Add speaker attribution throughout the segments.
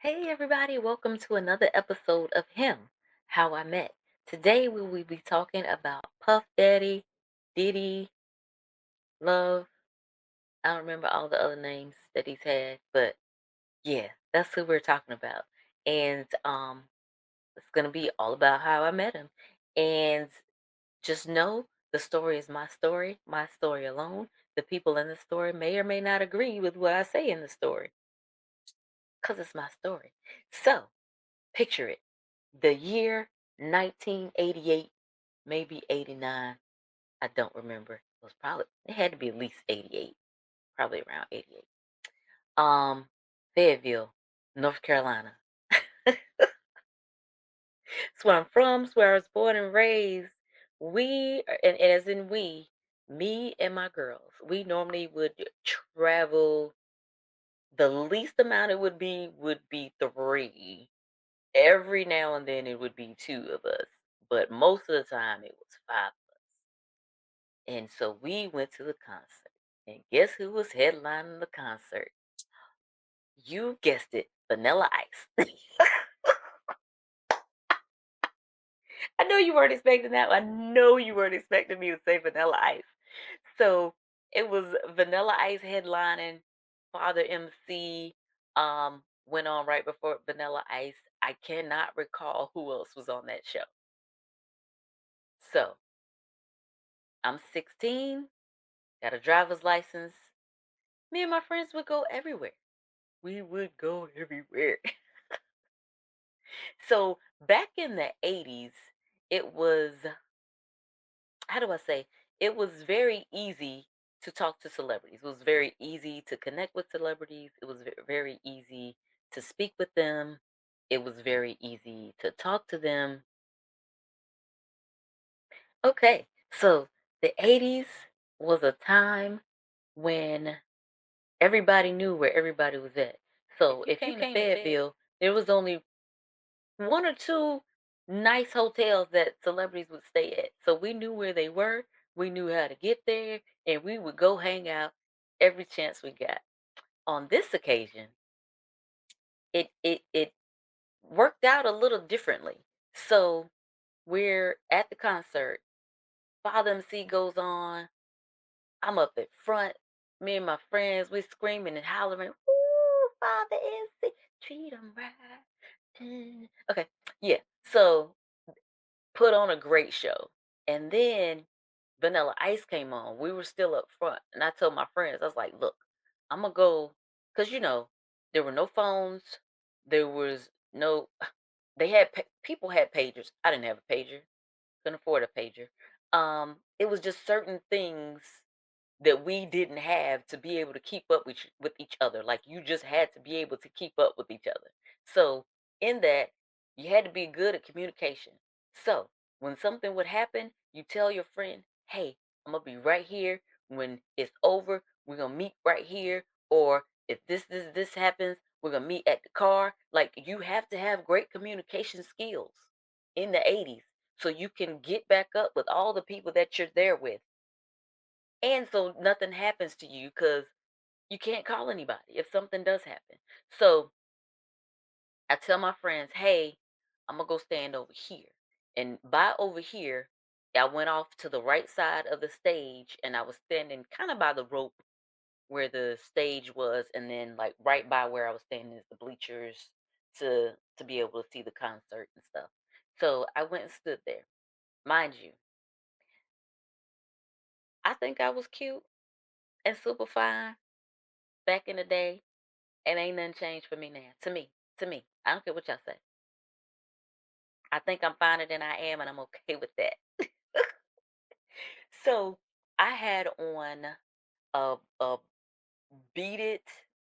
Speaker 1: Hey everybody, welcome to another episode of Him, How I Met. Today we will be talking about Puff Daddy, Diddy, Love. I don't remember all the other names that he's had, but yeah, that's who we're talking about. And it's gonna be all about how I met him. And just know the story is my story alone. The people in the story may or may not agree with what I say in the story, because it's my story. So picture it. The year 1988, maybe 89. I don't remember. It had to be at least 88, probably around 88. Fayetteville, North Carolina. It's where I'm from, it's where I was born and raised. And as in me and my girls, we normally would travel. The least amount it would be three. Every now and then it would be two of us, but most of the time it was five of us. And so we went to the concert. And guess who was headlining the concert? You guessed it, Vanilla Ice. I know you weren't expecting that. I know you weren't expecting me to say Vanilla Ice. So it was Vanilla Ice headlining. Father MC went on right before Vanilla Ice. I cannot recall who else was on that show. So I'm 16, got a driver's license. Me and my friends would go everywhere. We would go everywhere. So back in the 80s, it was, how do I say, it was very easy to talk to celebrities. It was very easy to connect with celebrities. It was very easy to speak with them. It was very easy to talk to them. Okay, so the 80s was a time when everybody knew where everybody was at. So if you came to Fayetteville, there was only one or two nice hotels that celebrities would stay at. So we knew where they were, we knew how to get there, and we would go hang out every chance we got. On this occasion, it worked out a little differently. So we're at the concert, Father MC goes on, I'm up at front, me and my friends, we screaming and hollering, "Ooh, Father MC, treat 'em right." Okay, yeah. So put on a great show. And then Vanilla Ice came on. We were still up front. And I told my friends, I was like, look, I'm going to go. Because, there were no phones. There was no, people had pagers. I didn't have a pager. Couldn't afford a pager. It was just certain things that we didn't have to be able to keep up with each other. Like you just had to be able to keep up with each other. So in that, you had to be good at communication. So when something would happen, you tell your friend, "Hey, I'm gonna be right here. When it's over, we're gonna meet right here. Or if this happens, we're gonna meet at the car." Like you have to have great communication skills in the 80s so you can get back up with all the people that you're there with, and so nothing happens to you because you can't call anybody if something does happen. So I tell my friends, hey, I'm gonna go stand over here. And by over here, I went off to the right side of the stage and I was standing kind of by the rope where the stage was, and then like right by where I was standing is the bleachers to be able to see the concert and stuff. So I went and stood there. Mind you, I think I was cute and super fine back in the day. And ain't nothing changed for me now. To me. I don't care what y'all say. I think I'm finer than I am, and I'm okay with that. So I had on a beaded,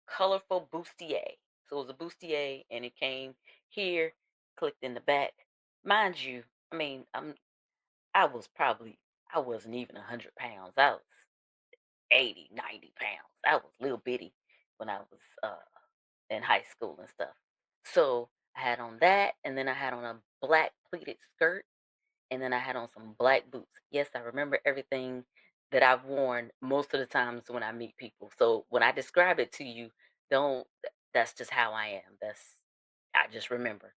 Speaker 1: colorful bustier. So it was a bustier, and it came here, clicked in the back. Mind you, I mean, I wasn't even 100 pounds. I was 80, 90 pounds. I was little bitty when I was in high school and stuff. So I had on that, and then I had on a black pleated skirt, and then I had on some black boots. Yes, I remember everything that I've worn most of the times when I meet people. So when I describe it to you, don't. That's just how I am. I just remember.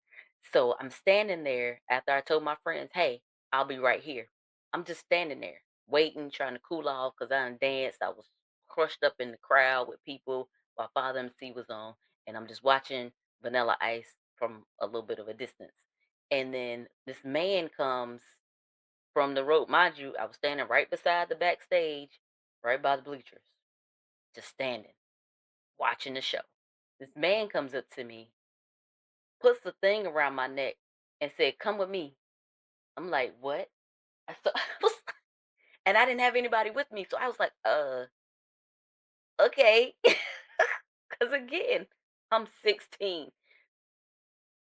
Speaker 1: So I'm standing there after I told my friends, "Hey, I'll be right here." I'm just standing there waiting, trying to cool off because I done danced. I was crushed up in the crowd with people while Father MC was on, and I'm just watching Vanilla Ice from a little bit of a distance. And then this man comes from the road. Mind you, I was standing right beside the backstage, right by the bleachers, just standing, watching the show. This man comes up to me, puts the thing around my neck, and said, "Come with me." I'm like, "What?" I was, and I didn't have anybody with me, so I was like, okay." Because again, I'm 16.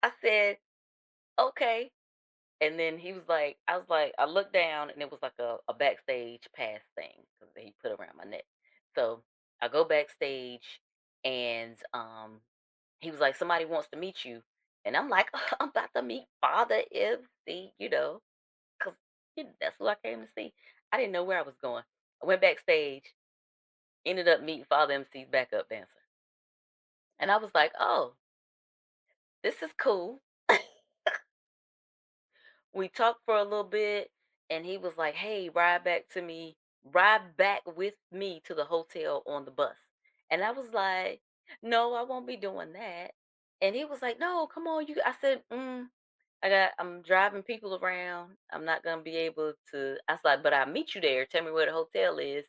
Speaker 1: I said, "Okay." And then he was like, I was like, I looked down and it was like a backstage pass thing that he put around my neck. So I go backstage and he was like, "Somebody wants to meet you." And I'm like, "I'm about to meet Father MC, because that's who I came to see." I didn't know where I was going. I went backstage, ended up meeting Father MC's backup dancer. And I was like, "Oh, this is cool." We talked for a little bit and he was like, "Hey, ride back with me to the hotel on the bus." And I was like, "No, I won't be doing that." And he was like, "No, come on, I said, I'm driving people around. I'm not gonna be able to." I was like, "But I'll meet you there. Tell me where the hotel is,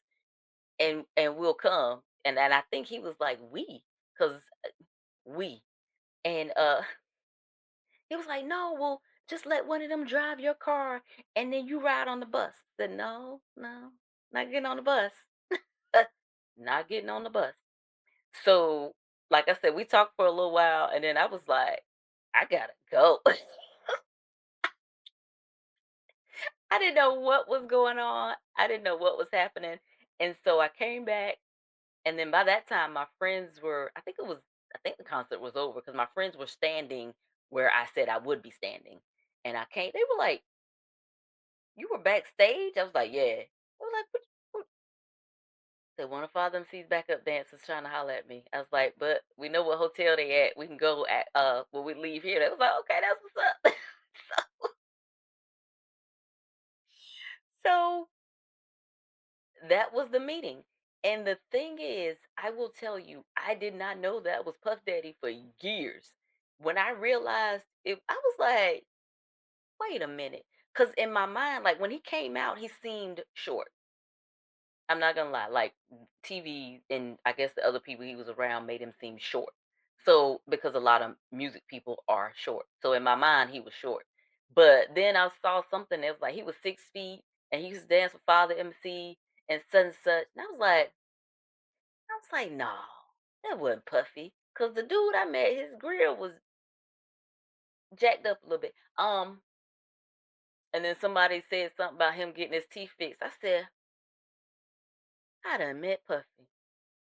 Speaker 1: and we'll come." And I think he was like, cause we, and he was like, "No, well, just let one of them drive your car, and then you ride on the bus." I said, "No, no, not getting on the bus. Not getting on the bus." So, like I said, we talked for a little while, and then I was like, "I gotta go." I didn't know what was going on. I didn't know what was happening. And so I came back, and then by that time my friends were, I think the concert was over because my friends were standing where I said I would be standing. And I came, they were like, "You were backstage?" I was like, "Yeah." They were like, what? Said one of Father MC's backup dancers trying to holler at me. I was like, "But we know what hotel they at. We can go at when we leave here." They was like, "Okay, that's what's up." So that was the meeting. And the thing is, I will tell you, I did not know that was Puff Daddy for years. When I realized it, I was like, "Wait a minute." Because in my mind, like when he came out, he seemed short. I'm not gonna lie, like TV and I guess the other people he was around made him seem short. So because a lot of music people are short. So in my mind he was short. But then I saw something that was like he was 6 feet and he used to dance with Father MC and such and such. And I was like, no, that wasn't Puffy. Cause the dude I met, his grill was jacked up a little bit. And then somebody said something about him getting his teeth fixed. I said, "I done met Puffy.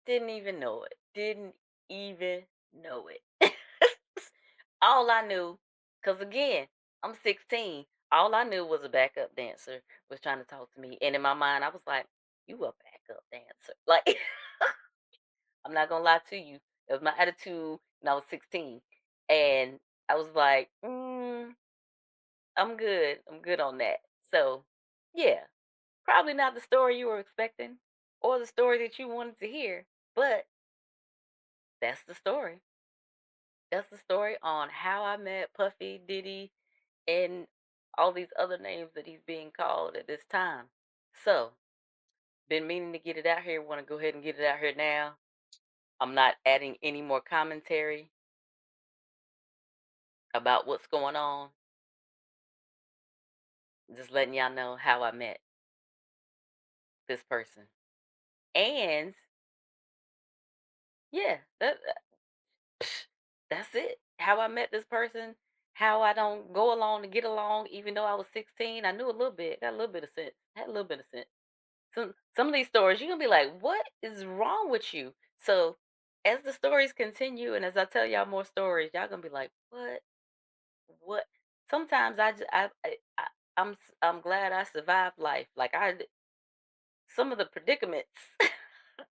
Speaker 1: Didn't even know it. Didn't even know it." All I knew, because again, I'm 16. All I knew was a backup dancer was trying to talk to me. And in my mind, I was like, "You a backup dancer." Like, I'm not going to lie to you. It was my attitude when I was 16. And I was like, I'm good. I'm good on that. So, yeah, probably not the story you were expecting or the story that you wanted to hear, but that's the story. That's the story on how I met Puffy, Diddy, and all these other names that he's being called at this time. So, been meaning to get it out here. Want to go ahead and get it out here now. I'm not adding any more commentary about what's going on. Just letting y'all know how I met this person. And yeah, that's it. How I met this person, how I don't go along to get along, even though I was 16. I knew a little bit, got a little bit of sense, had a little bit of sense. Some of these stories, you're gonna be like, "What is wrong with you?" So as the stories continue, and as I tell y'all more stories, y'all gonna be like, "What? What?" Sometimes I, just, I'm glad I survived life. Like some of the predicaments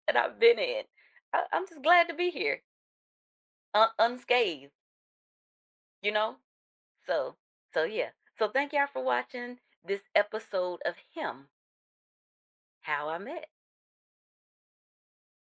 Speaker 1: that I've been in, I'm just glad to be here, unscathed. you know? So yeah. So thank y'all for watching this episode of Him, How I Met.